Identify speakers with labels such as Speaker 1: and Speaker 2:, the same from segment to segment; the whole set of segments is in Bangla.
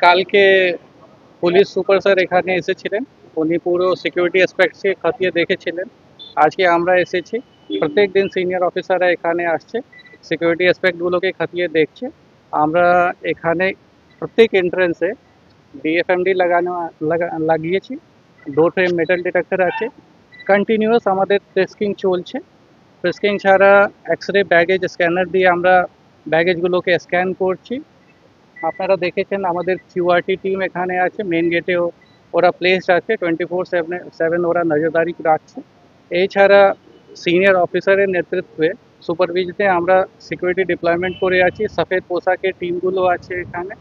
Speaker 1: কালকে পুলিশ সুপার স্যার এখানে এসেছিলেন, উনি পুরো সিকিউরিটি অ্যাসপেক্টসকে খতিয়ে দেখেছিলেন। আজকে আমরা এসেছি, প্রত্যেক দিন সিনিয়র অফিসাররা এখানে আসছে, সিকিউরিটি অ্যাসপেক্টগুলোকে খতিয়ে দেখছে। আমরা এখানে প্রত্যেক এন্ট্রেন্সে ডিএফএমডি লাগিয়েছি, 2টে মেটাল ডিটেক্টর আছে। কন্টিনিউয়াস আমাদের টেস্টিং চলছে। টেস্টিং ছাড়া এক্স রে ব্যাগেজ স্ক্যানার দিয়ে আমরা ব্যাগেজগুলোকে স্ক্যান করছি। আপনারা দেখেছেন আমাদের কিউআরটি টিম এখানে আছে, মেন গেটে ওরা প্লেসড আছে, 24/7 ওরা নজরদারি রাখছে। এছাড়া সিনিয়র অফিসারের নেতৃত্বে সুপারভিশনে আমরা সিকিউরিটি ডিপ্লয়মেন্ট করে আছি। সফেদ পোশাকের টিমগুলো আছে এখানে,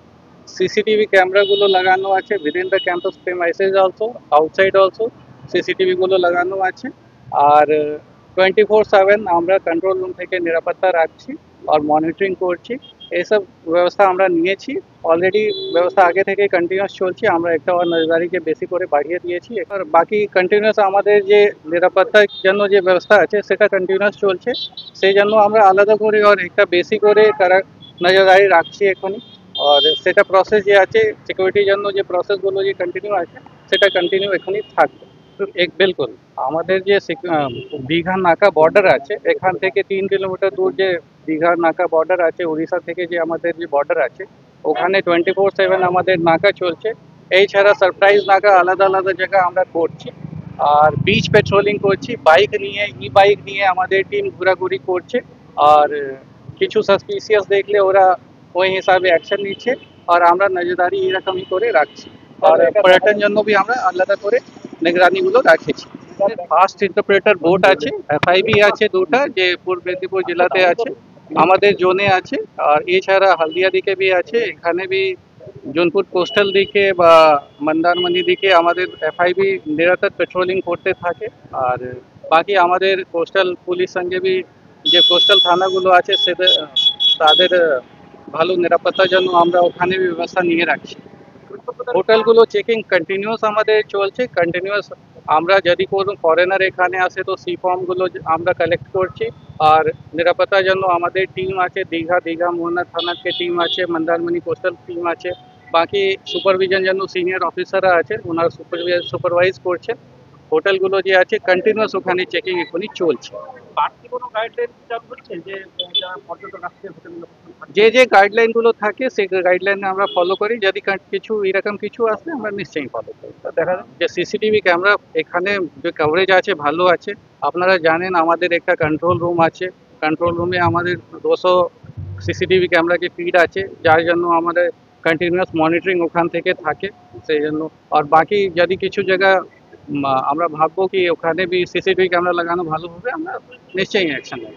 Speaker 1: সিসিটিভি ক্যামেরাগুলো লাগানো আছে within the campus premises also, outside also সিসিটিভিগুলো লাগানো আছে। আর 24/7 আমরা কন্ট্রোল রুম থেকে নিরাপত্তা রাখছি আর মনিটরিং করছি। এইসব ব্যবস্থা আমরা নিয়েছি অলরেডি। ব্যবস্থা আগে থেকে কন্টিনিউয়াস চলছে, আমরা একটা আর নজরদারিকে বেশি করে বাড়িয়ে দিয়েছি। এবার বাকি কন্টিনিউয়াস আমাদের যে নিরাপত্তার জন্য যে ব্যবস্থা আছে সেটা কন্টিনিউয়াস চলছে। সেই জন্য আমরা আলাদা করে আর একটা বেশি করে নজরদারি রাখছি এখনই। আর সেটা প্রসেস যে আছে সিকিউরিটির জন্য, যে প্রসেসগুলো যে কন্টিনিউ আছে সেটা কন্টিনিউ এখনই থাকবে। বিলকুল আমাদের যে দীঘা নাকা বর্ডার আছে, এখান থেকে 3 কিলোমিটার দূর যে দীঘা নাকা বর্ডার আছে, উড়িষ্যা থেকে যে আমাদের যে বর্ডার আছে, ওখানে 24/7 আমাদের নাকা চলছে। এই ছাড়া সারপ্রাইজ নাকা আলাদা আলাদা জায়গা আমরা করছি। আর বিচ পেট্রোলিং করছি, বাইক নিয়ে, ই বাইক নিয়ে আমাদের টিম ঘোরাঘুরি করছে। আর কিছু সাসপিসিয়াস দেখলে ওরা ওই হিসাবে অ্যাকশন নিচ্ছে। আর আমরা নজরদারি এরকমই করে রাখছি। আর পর্যটন জন্য भी আমরা আলাদা করে নিগরানিগুলো রাখেছি। ফাস্ট ইন্টারপ্রেটার বোট আছে, এফআইবি আছে 2টা, যে পূর্ব মেদিনীপুর জেলাতে আছে, আমাদের জোনে আছে। আর এছাড়া হলদিয়া দিকে भी আছে, এখানে भी জোনপুর কোস্টাল দিকে বা মন্দারমণি দিকে আমাদের এফআইবি নিরন্তর পেট্রোলিং করতে থাকে। আর বাকি আমাদের কোস্টাল পুলিশ সঙ্গে भी যে কোস্টাল থানাগুলো আছে তাদের ভালো নিরাপত্তার জন্য আমরা ওখানে ব্যবস্থা নিয়ে রাখছি। হোটেলগুলো চেকিং কন্টিনিউয়াস আমাদের চলছে, কন্টিনিউয়াস। আমরা যদি কোনো ফরেনার এখানে আসে তো সি ফর্মগুলো আমরা কালেক্ট করছি। আর নিরাপত্তার জন্য আমাদের টিম আছে, দীঘা মোহনা থানার টিম আছে, মন্দারমণি কোস্টাল টিম আছে। বাকি সুপারভিশন জন্য সিনিয়র অফিসাররা আছে, ওনারা সুপারভাইজ করছে। হোটেলগুলো যে আছে কন্টিনিউয়াস ওখানে চেকিং এখনই চলছে।
Speaker 2: বাড়তি কোনো গাইডলাইন চালু হচ্ছে যে যারা পর্যটক আসছে হোটেলগুলো
Speaker 1: যে গাইডলাইনগুলো থাকে সেই গাইডলাইন আমরা ফলো করি। যদি কিছু এরকম কিছু আসলে আমরা নিশ্চয়ই ফলো করি। দেখা যায় যে সিসিটিভি ক্যামেরা এখানে যে কভারেজ আছে ভালো আছে। আপনারা জানেন আমাদের একটা কন্ট্রোল রুম আছে, কন্ট্রোল রুমে আমাদের 200 সিসিটিভি ক্যামেরাকে ফিড আছে, যার জন্য আমাদের কন্টিনিউয়াস মনিটরিং ওখান থেকে থাকে। সেই জন্য আর বাকি যদি কিছু জায়গা আমরা ভাববো কি ওখানে भी সিসিটিভি ক্যামেরা লাগানো ভালো হবে, আমরা নিশ্চয়ই অ্যাকশন নেব।